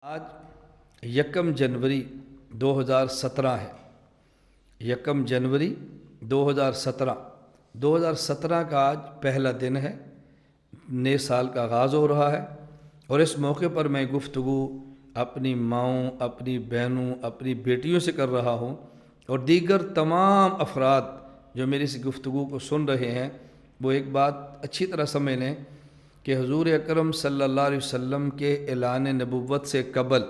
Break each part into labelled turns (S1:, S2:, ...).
S1: آج یکم جنوری 2017 ہے۔ یکم جنوری 2017 2017 کا آج پہلا دن ہے، نئے سال کا آغاز ہو رہا ہے، اور اس موقع پر میں گفتگو اپنی ماؤں، اپنی بہنوں، اپنی بیٹیوں سے کر رہا ہوں، اور دیگر تمام افراد جو میری اس گفتگو کو سن رہے ہیں وہ ایک بات اچھی طرح سمجھ لیں کہ حضور اکرم صلی اللہ علیہ وسلم کے اعلان نبوت سے قبل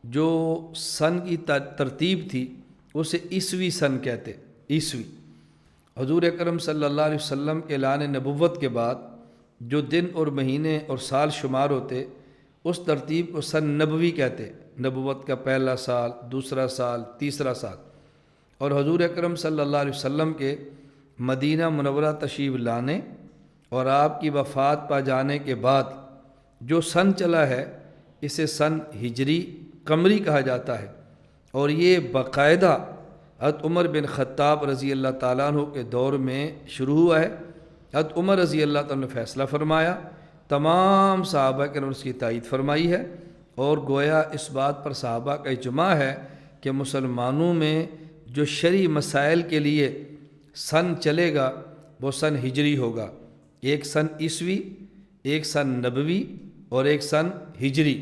S1: جو سن کی ترتیب تھی اسے عیسوی سن کہتے۔ عیسوی حضور اکرم صلی اللہ علیہ وسلم کے اعلان نبوت کے بعد جو دن اور مہینے اور سال شمار ہوتے اس ترتیب کو سن نبوی کہتے۔ نبوت کا پہلا سال، دوسرا سال، تیسرا سال، اور حضور اکرم صلی اللہ علیہ وسلم کے مدینہ منورہ تشریف لانے اور آپ کی وفات پا جانے کے بعد جو سن چلا ہے اسے سن ہجری قمری کہا جاتا ہے، اور یہ باقاعدہ حضرت عمر بن خطاب رضی اللہ تعالیٰ عنہ کے دور میں شروع ہوا ہے۔ حضرت عمر رضی اللہ تعالیٰ نے فیصلہ فرمایا، تمام صحابہ کرام نے اس کی تائید فرمائی ہے، اور گویا اس بات پر صحابہ کا اجماع ہے کہ مسلمانوں میں جو شرعی مسائل کے لیے سن چلے گا وہ سن ہجری ہوگا، ایک سن عیسوی، ایک سن نبوی اور ایک سن ہجری۔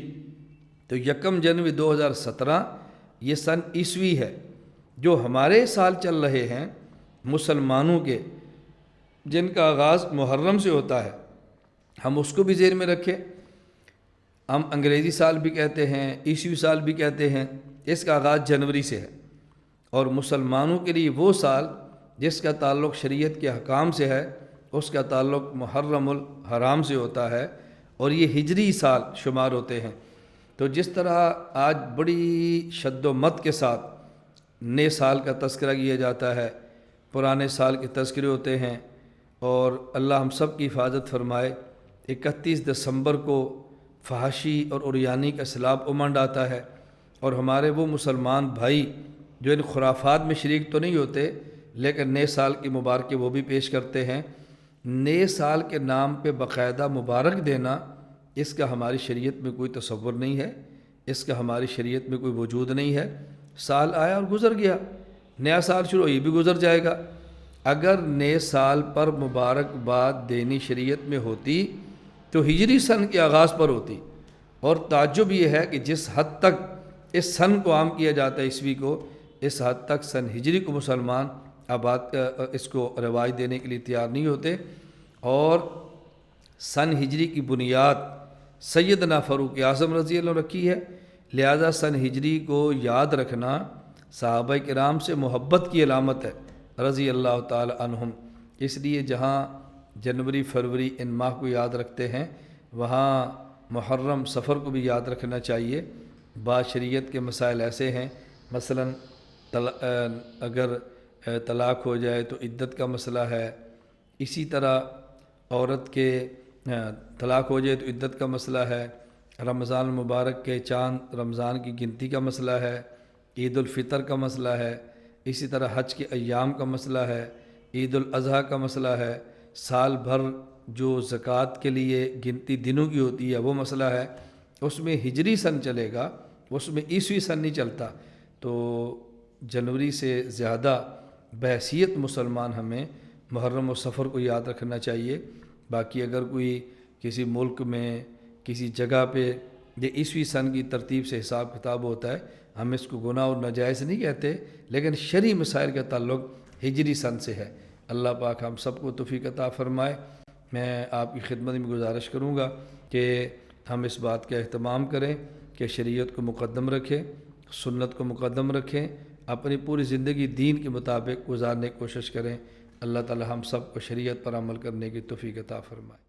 S1: تو یکم جنوری 2017 یہ سن عیسوی ہے، جو ہمارے سال چل رہے ہیں مسلمانوں کے، جن کا آغاز محرم سے ہوتا ہے، ہم اس کو بھی ذہن میں رکھیں۔ ہم انگریزی سال بھی کہتے ہیں، عیسوی سال بھی کہتے ہیں، اس کا آغاز جنوری سے ہے، اور مسلمانوں کے لیے وہ سال جس کا تعلق شریعت کے حکام سے ہے اس کا تعلق محرم الحرام سے ہوتا ہے، اور یہ ہجری سال شمار ہوتے ہیں۔ تو جس طرح آج بڑی شد و مت کے ساتھ نئے سال کا تذکرہ کیا جاتا ہے، پرانے سال کے تذکرے ہوتے ہیں، اور اللہ ہم سب کی حفاظت فرمائے، 31 دسمبر کو فحاشی اور عریانی کا سیلاب امنڈ آتا ہے، اور ہمارے وہ مسلمان بھائی جو ان خرافات میں شریک تو نہیں ہوتے لیکن نئے سال کی مبارکیں وہ بھی پیش کرتے ہیں۔ نئے سال کے نام پہ باقاعدہ مبارک دینا، اس کا ہماری شریعت میں کوئی تصور نہیں ہے، اس کا ہماری شریعت میں کوئی وجود نہیں ہے۔ سال آیا اور گزر گیا، نیا سال شروع، یہ بھی گزر جائے گا۔ اگر نئے سال پر مبارکباد دینی شریعت میں ہوتی تو ہجری سن کے آغاز پر ہوتی، اور تعجب یہ ہے کہ جس حد تک اس سن کو عام کیا جاتا ہے عیسوی کو، اس حد تک سن ہجری کو مسلمان اس کو رواج دینے کے لیے تیار نہیں ہوتے، اور سن ہجری کی بنیاد سیدنا فاروق اعظم رضی اللہ عنہ رکھی ہے، لہذا سن ہجری کو یاد رکھنا صحابہ کرام سے محبت کی علامت ہے رضی اللہ تعالی عنہم۔ اس لیے جہاں جنوری، فروری ان ماہ کو یاد رکھتے ہیں، وہاں محرم، سفر کو بھی یاد رکھنا چاہیے۔ بعض شریعت کے مسائل ایسے ہیں، مثلا اگر طلاق ہو جائے تو عدت کا مسئلہ ہے، اسی طرح عورت کے طلاق ہو جائے تو عدت کا مسئلہ ہے، رمضان المبارک کے چاند رمضان کی گنتی کا مسئلہ ہے، عید الفطر کا مسئلہ ہے، اسی طرح حج کے ایام کا مسئلہ ہے، عید الاضحیٰ کا مسئلہ ہے، سال بھر جو زکوٰۃ کے لیے گنتی دنوں کی ہوتی ہے وہ مسئلہ ہے۔ اس میں ہجری سن چلے گا، اس میں عیسوی سن نہیں چلتا، تو جنوری سے زیادہ بحیثیت مسلمان ہمیں محرم و سفر کو یاد رکھنا چاہیے۔ باقی اگر کوئی کسی ملک میں کسی جگہ پہ یہ عیسوی سن کی ترتیب سے حساب کتاب ہوتا ہے، ہم اس کو گناہ اور ناجائز نہیں کہتے، لیکن شرعی مسائل کا تعلق ہجری سن سے ہے۔ اللہ پاک ہم سب کو توفیق عطا فرمائے۔ میں آپ کی خدمت میں گزارش کروں گا کہ ہم اس بات کا اہتمام کریں کہ شریعت کو مقدم رکھیں، سنت کو مقدم رکھیں، اپنی پوری زندگی دین کے مطابق گزارنے کی کوشش کریں۔ اللہ تعالی ہم سب کو شریعت پر عمل کرنے کی توفیق عطا فرمائے۔